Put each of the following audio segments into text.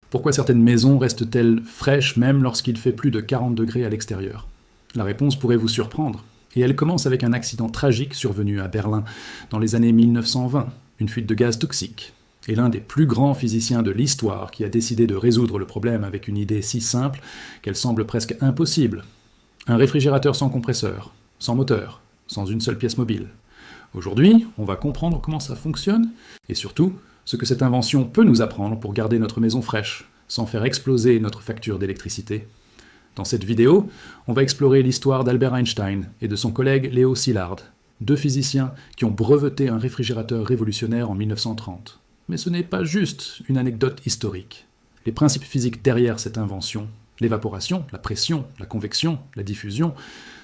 Pourquoi certaines maisons restent-elles fraîches même lorsqu'il fait plus de 40 degrés à l'extérieur? La réponse pourrait vous surprendre, et elle commence avec un accident tragique survenu à Berlin dans les années 1920, une fuite de gaz toxique. Et l'un des plus grands physiciens de l'histoire qui a décidé de résoudre le problème avec une idée si simple qu'elle semble presque impossible. Un réfrigérateur sans compresseur, sans moteur, sans une seule pièce mobile. Aujourd'hui, on va comprendre comment ça fonctionne, et surtout, ce que cette invention peut nous apprendre pour garder notre maison fraîche, sans faire exploser notre facture d'électricité. Dans cette vidéo, on va explorer l'histoire d'Albert Einstein et de son collègue Léo Szilard, deux physiciens qui ont breveté un réfrigérateur révolutionnaire en 1930. Mais ce n'est pas juste une anecdote historique. Les principes physiques derrière cette invention, l'évaporation, la pression, la convection, la diffusion,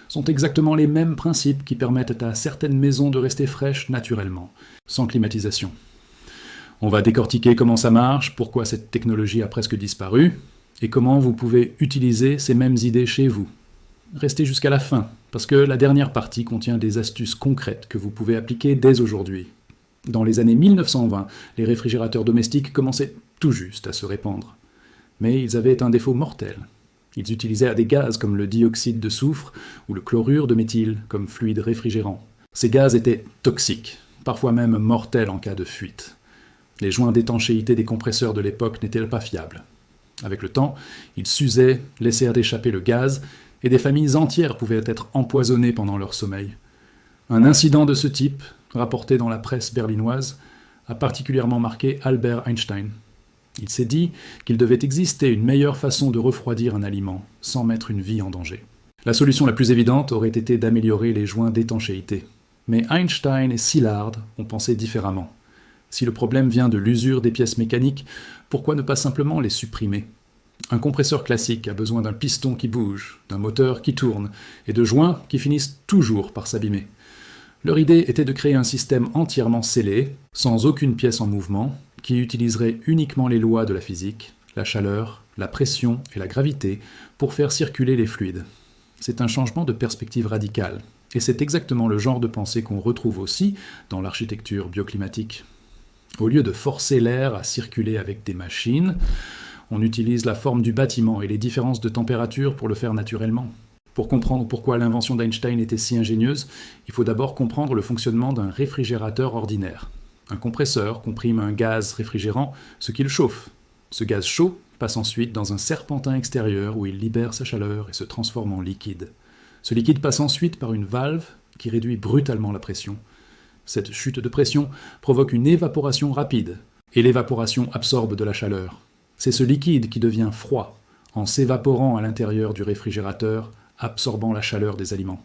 sont exactement les mêmes principes qui permettent à certaines maisons de rester fraîches naturellement, sans climatisation. On va décortiquer comment ça marche, pourquoi cette technologie a presque disparu, et comment vous pouvez utiliser ces mêmes idées chez vous. Restez jusqu'à la fin, parce que la dernière partie contient des astuces concrètes que vous pouvez appliquer dès aujourd'hui. Dans les années 1920, les réfrigérateurs domestiques commençaient tout juste à se répandre. Mais ils avaient un défaut mortel. Ils utilisaient des gaz comme le dioxyde de soufre ou le chlorure de méthyle comme fluide réfrigérant. Ces gaz étaient toxiques, parfois même mortels en cas de fuite. Les joints d'étanchéité des compresseurs de l'époque n'étaient pas fiables. Avec le temps, ils s'usaient, laissaient échapper le gaz, et des familles entières pouvaient être empoisonnées pendant leur sommeil. Un incident de ce type, rapporté dans la presse berlinoise, a particulièrement marqué Albert Einstein. Il s'est dit qu'il devait exister une meilleure façon de refroidir un aliment, sans mettre une vie en danger. La solution la plus évidente aurait été d'améliorer les joints d'étanchéité. Mais Einstein et Szilard ont pensé différemment. Si le problème vient de l'usure des pièces mécaniques, pourquoi ne pas simplement les supprimer? Un compresseur classique a besoin d'un piston qui bouge, d'un moteur qui tourne, et de joints qui finissent toujours par s'abîmer. Leur idée était de créer un système entièrement scellé, sans aucune pièce en mouvement, qui utiliserait uniquement les lois de la physique, la chaleur, la pression et la gravité, pour faire circuler les fluides. C'est un changement de perspective radical, et c'est exactement le genre de pensée qu'on retrouve aussi dans l'architecture bioclimatique. Au lieu de forcer l'air à circuler avec des machines, on utilise la forme du bâtiment et les différences de température pour le faire naturellement. Pour comprendre pourquoi l'invention d'Einstein était si ingénieuse, il faut d'abord comprendre le fonctionnement d'un réfrigérateur ordinaire. Un compresseur comprime un gaz réfrigérant, ce qui le chauffe. Ce gaz chaud passe ensuite dans un serpentin extérieur où il libère sa chaleur et se transforme en liquide. Ce liquide passe ensuite par une valve qui réduit brutalement la pression. Cette chute de pression provoque une évaporation rapide, et l'évaporation absorbe de la chaleur. C'est ce liquide qui devient froid, en s'évaporant à l'intérieur du réfrigérateur, absorbant la chaleur des aliments.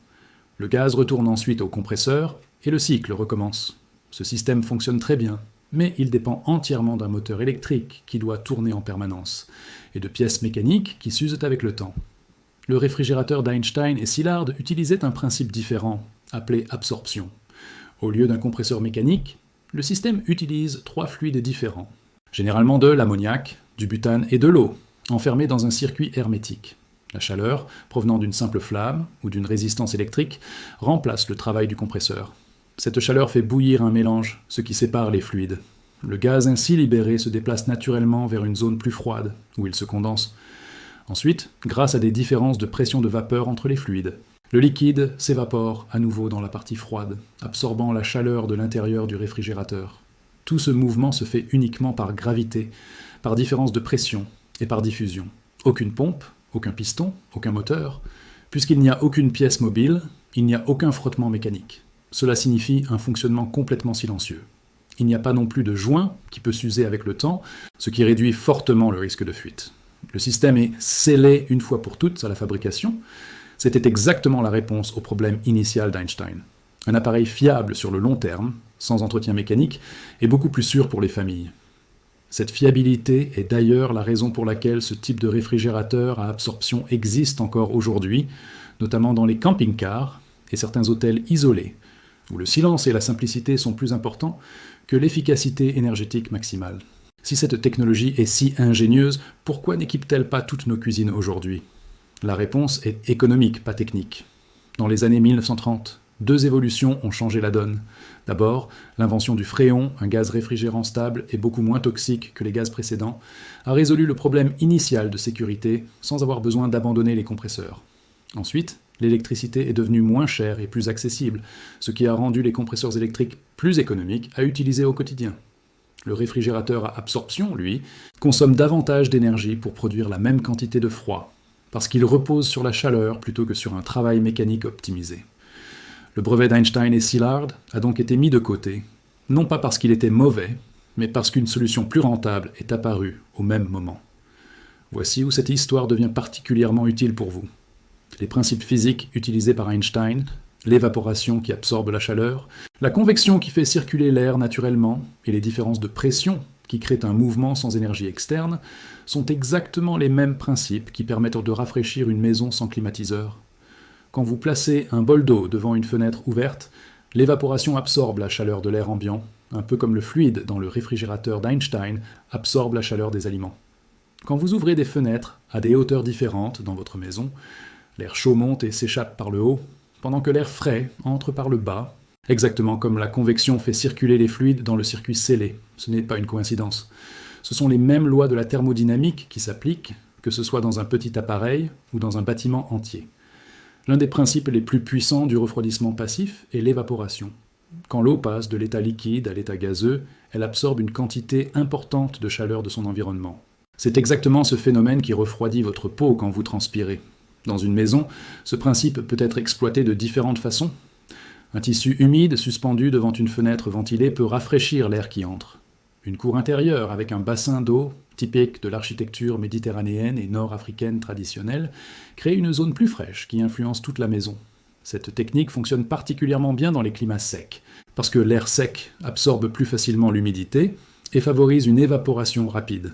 Le gaz retourne ensuite au compresseur, et le cycle recommence. Ce système fonctionne très bien, mais il dépend entièrement d'un moteur électrique qui doit tourner en permanence, et de pièces mécaniques qui s'usent avec le temps. Le réfrigérateur d'Einstein et Szilard utilisait un principe différent, appelé absorption. Au lieu d'un compresseur mécanique, le système utilise 3 fluides différents, généralement de l'ammoniac, du butane et de l'eau, enfermés dans un circuit hermétique. La chaleur, provenant d'une simple flamme ou d'une résistance électrique, remplace le travail du compresseur. Cette chaleur fait bouillir un mélange, ce qui sépare les fluides. Le gaz ainsi libéré se déplace naturellement vers une zone plus froide, où il se condense. Ensuite, grâce à des différences de pression de vapeur entre les fluides, le liquide s'évapore à nouveau dans la partie froide, absorbant la chaleur de l'intérieur du réfrigérateur. Tout ce mouvement se fait uniquement par gravité, par différence de pression et par diffusion. Aucune pompe, aucun piston, aucun moteur. Puisqu'il n'y a aucune pièce mobile, il n'y a aucun frottement mécanique. Cela signifie un fonctionnement complètement silencieux. Il n'y a pas non plus de joint qui peut s'user avec le temps, ce qui réduit fortement le risque de fuite. Le système est scellé une fois pour toutes à la fabrication. C'était exactement la réponse au problème initial d'Einstein. Un appareil fiable sur le long terme, sans entretien mécanique, est beaucoup plus sûr pour les familles. Cette fiabilité est d'ailleurs la raison pour laquelle ce type de réfrigérateur à absorption existe encore aujourd'hui, notamment dans les camping-cars et certains hôtels isolés, où le silence et la simplicité sont plus importants que l'efficacité énergétique maximale. Si cette technologie est si ingénieuse, pourquoi n'équipe-t-elle pas toutes nos cuisines aujourd'hui? La réponse est économique, pas technique. Dans les années 1930, Deux évolutions ont changé la donne. D'abord, l'invention du fréon, un gaz réfrigérant stable et beaucoup moins toxique que les gaz précédents, a résolu le problème initial de sécurité sans avoir besoin d'abandonner les compresseurs. Ensuite, l'électricité est devenue moins chère et plus accessible, ce qui a rendu les compresseurs électriques plus économiques à utiliser au quotidien. Le réfrigérateur à absorption, lui, consomme davantage d'énergie pour produire la même quantité de froid, parce qu'il repose sur la chaleur plutôt que sur un travail mécanique optimisé. Le brevet d'Einstein et Szilard a donc été mis de côté, non pas parce qu'il était mauvais, mais parce qu'une solution plus rentable est apparue au même moment. Voici où cette histoire devient particulièrement utile pour vous. Les principes physiques utilisés par Einstein, l'évaporation qui absorbe la chaleur, la convection qui fait circuler l'air naturellement, et les différences de pression qui créent un mouvement sans énergie externe, sont exactement les mêmes principes qui permettent de rafraîchir une maison sans climatiseur. Quand vous placez un bol d'eau devant une fenêtre ouverte, l'évaporation absorbe la chaleur de l'air ambiant, un peu comme le fluide dans le réfrigérateur d'Einstein absorbe la chaleur des aliments. Quand vous ouvrez des fenêtres à des hauteurs différentes dans votre maison, l'air chaud monte et s'échappe par le haut, pendant que l'air frais entre par le bas, exactement comme la convection fait circuler les fluides dans le circuit scellé. Ce n'est pas une coïncidence. Ce sont les mêmes lois de la thermodynamique qui s'appliquent, que ce soit dans un petit appareil ou dans un bâtiment entier. L'un des principes les plus puissants du refroidissement passif est l'évaporation. Quand l'eau passe de l'état liquide à l'état gazeux, elle absorbe une quantité importante de chaleur de son environnement. C'est exactement ce phénomène qui refroidit votre peau quand vous transpirez. Dans une maison, ce principe peut être exploité de différentes façons. Un tissu humide suspendu devant une fenêtre ventilée peut rafraîchir l'air qui entre. Une cour intérieure avec un bassin d'eau, typique de l'architecture méditerranéenne et nord-africaine traditionnelle, crée une zone plus fraîche qui influence toute la maison. Cette technique fonctionne particulièrement bien dans les climats secs, parce que l'air sec absorbe plus facilement l'humidité et favorise une évaporation rapide.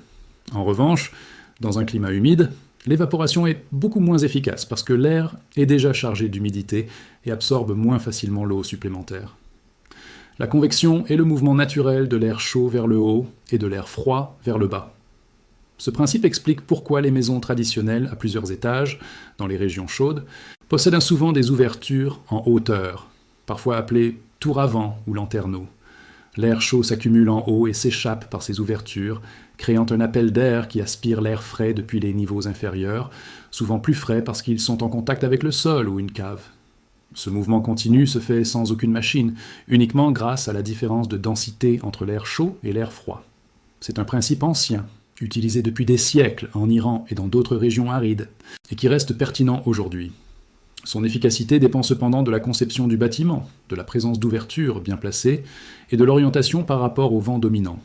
En revanche, dans un climat humide, l'évaporation est beaucoup moins efficace parce que l'air est déjà chargé d'humidité et absorbe moins facilement l'eau supplémentaire. La convection est le mouvement naturel de l'air chaud vers le haut et de l'air froid vers le bas. Ce principe explique pourquoi les maisons traditionnelles à plusieurs étages, dans les régions chaudes, possèdent souvent des ouvertures en hauteur, parfois appelées tours à vent ou lanterneaux. L'air chaud s'accumule en haut et s'échappe par ces ouvertures, créant un appel d'air qui aspire l'air frais depuis les niveaux inférieurs, souvent plus frais parce qu'ils sont en contact avec le sol ou une cave. Ce mouvement continu se fait sans aucune machine, uniquement grâce à la différence de densité entre l'air chaud et l'air froid. C'est un principe ancien, utilisé depuis des siècles en Iran et dans d'autres régions arides, et qui reste pertinent aujourd'hui. Son efficacité dépend cependant de la conception du bâtiment, de la présence d'ouvertures bien placées et de l'orientation par rapport au vent dominant.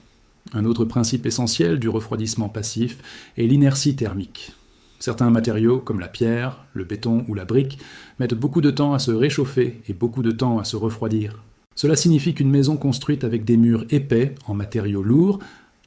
Un autre principe essentiel du refroidissement passif est l'inertie thermique. Certains matériaux, comme la pierre, le béton ou la brique, mettent beaucoup de temps à se réchauffer et beaucoup de temps à se refroidir. Cela signifie qu'une maison construite avec des murs épais, en matériaux lourds,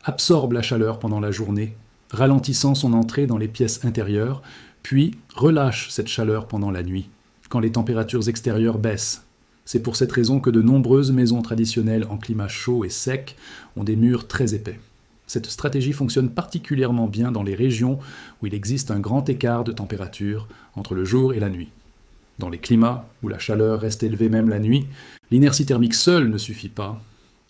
absorbe la chaleur pendant la journée, ralentissant son entrée dans les pièces intérieures, puis relâche cette chaleur pendant la nuit, quand les températures extérieures baissent. C'est pour cette raison que de nombreuses maisons traditionnelles en climat chaud et sec ont des murs très épais. Cette stratégie fonctionne particulièrement bien dans les régions où il existe un grand écart de température entre le jour et la nuit. Dans les climats où la chaleur reste élevée même la nuit, l'inertie thermique seule ne suffit pas,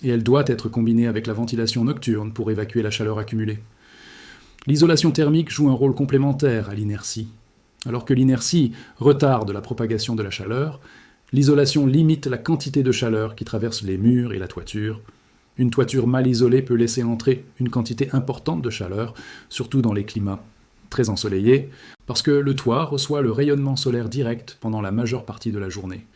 et elle doit être combinée avec la ventilation nocturne pour évacuer la chaleur accumulée. L'isolation thermique joue un rôle complémentaire à l'inertie. Alors que l'inertie retarde la propagation de la chaleur, l'isolation limite la quantité de chaleur qui traverse les murs et la toiture. Une toiture mal isolée peut laisser entrer une quantité importante de chaleur, surtout dans les climats très ensoleillés, parce que le toit reçoit le rayonnement solaire direct pendant la majeure partie de la journée.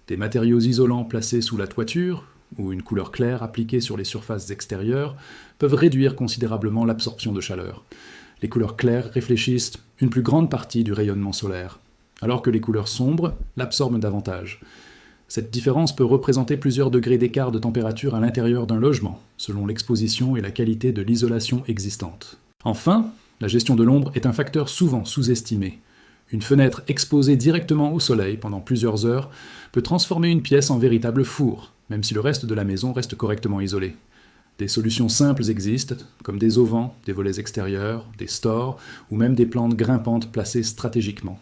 Des matériaux isolants placés sous la toiture, ou une couleur claire appliquée sur les surfaces extérieures, peuvent réduire considérablement l'absorption de chaleur. Les couleurs claires réfléchissent une plus grande partie du rayonnement solaire, alors que les couleurs sombres l'absorbent davantage. Cette différence peut représenter plusieurs degrés d'écart de température à l'intérieur d'un logement, selon l'exposition et la qualité de l'isolation existante. Enfin, la gestion de l'ombre est un facteur souvent sous-estimé. Une fenêtre exposée directement au soleil pendant plusieurs heures peut transformer une pièce en véritable four, même si le reste de la maison reste correctement isolé. Des solutions simples existent, comme des auvents, des volets extérieurs, des stores ou même des plantes grimpantes placées stratégiquement.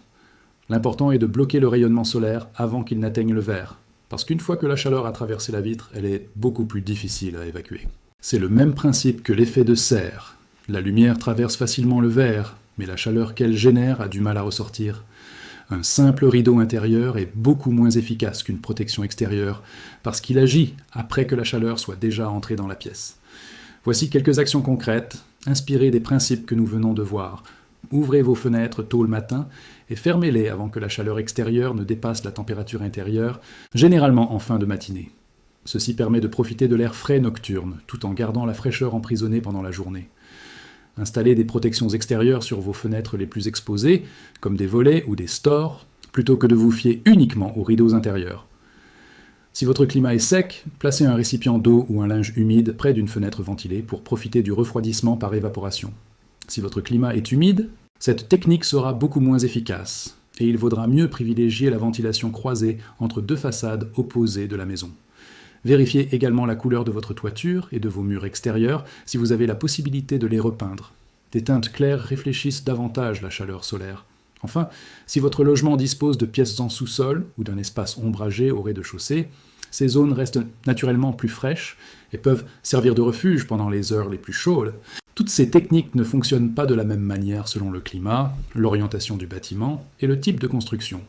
L'important est de bloquer le rayonnement solaire avant qu'il n'atteigne le verre, Parce qu'une fois que la chaleur a traversé la vitre, elle est beaucoup plus difficile à évacuer. C'est le même principe que l'effet de serre. La lumière traverse facilement le verre, mais la chaleur qu'elle génère a du mal à ressortir. Un simple rideau intérieur est beaucoup moins efficace qu'une protection extérieure, parce qu'il agit après que la chaleur soit déjà entrée dans la pièce. Voici quelques actions concrètes, inspirées des principes que nous venons de voir. Ouvrez vos fenêtres tôt le matin et fermez-les avant que la chaleur extérieure ne dépasse la température intérieure, généralement en fin de matinée. Ceci permet de profiter de l'air frais nocturne, tout en gardant la fraîcheur emprisonnée pendant la journée. Installez des protections extérieures sur vos fenêtres les plus exposées, comme des volets ou des stores, plutôt que de vous fier uniquement aux rideaux intérieurs. Si votre climat est sec, placez un récipient d'eau ou un linge humide près d'une fenêtre ventilée pour profiter du refroidissement par évaporation. Si votre climat est humide, cette technique sera beaucoup moins efficace, et il vaudra mieux privilégier la ventilation croisée entre deux façades opposées de la maison. Vérifiez également la couleur de votre toiture et de vos murs extérieurs si vous avez la possibilité de les repeindre. Des teintes claires réfléchissent davantage la chaleur solaire. Enfin, si votre logement dispose de pièces en sous-sol ou d'un espace ombragé au rez-de-chaussée, ces zones restent naturellement plus fraîches et peuvent servir de refuge pendant les heures les plus chaudes. Toutes ces techniques ne fonctionnent pas de la même manière selon le climat, l'orientation du bâtiment et le type de construction.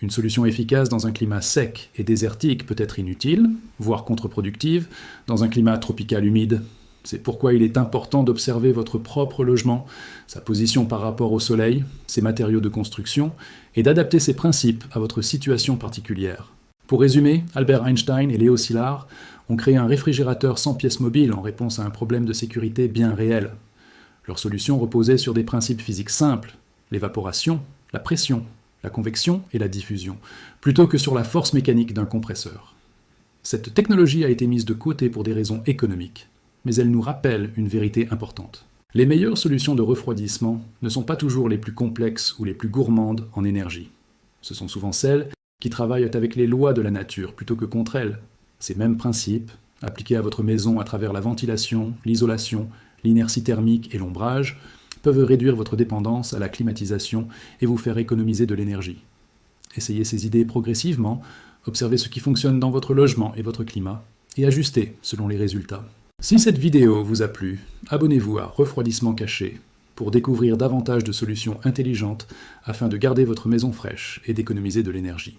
Une solution efficace dans un climat sec et désertique peut être inutile, voire contre-productive, dans un climat tropical humide. C'est pourquoi il est important d'observer votre propre logement, sa position par rapport au soleil, ses matériaux de construction, et d'adapter ses principes à votre situation particulière. Pour résumer, Albert Einstein et Léo Szilard ont créé un réfrigérateur sans pièce mobile en réponse à un problème de sécurité bien réel. Leur solution reposait sur des principes physiques simples, l'évaporation, la pression, la convection et la diffusion, plutôt que sur la force mécanique d'un compresseur. Cette technologie a été mise de côté pour des raisons économiques, mais elle nous rappelle une vérité importante. Les meilleures solutions de refroidissement ne sont pas toujours les plus complexes ou les plus gourmandes en énergie. Ce sont souvent celles qui travaillent avec les lois de la nature plutôt que contre elles. Ces mêmes principes, appliqués à votre maison à travers la ventilation, l'isolation, l'inertie thermique et l'ombrage, peuvent réduire votre dépendance à la climatisation et vous faire économiser de l'énergie. Essayez ces idées progressivement, observez ce qui fonctionne dans votre logement et votre climat, et ajustez selon les résultats. Si cette vidéo vous a plu, abonnez-vous à Refroidissement Caché pour découvrir davantage de solutions intelligentes afin de garder votre maison fraîche et d'économiser de l'énergie.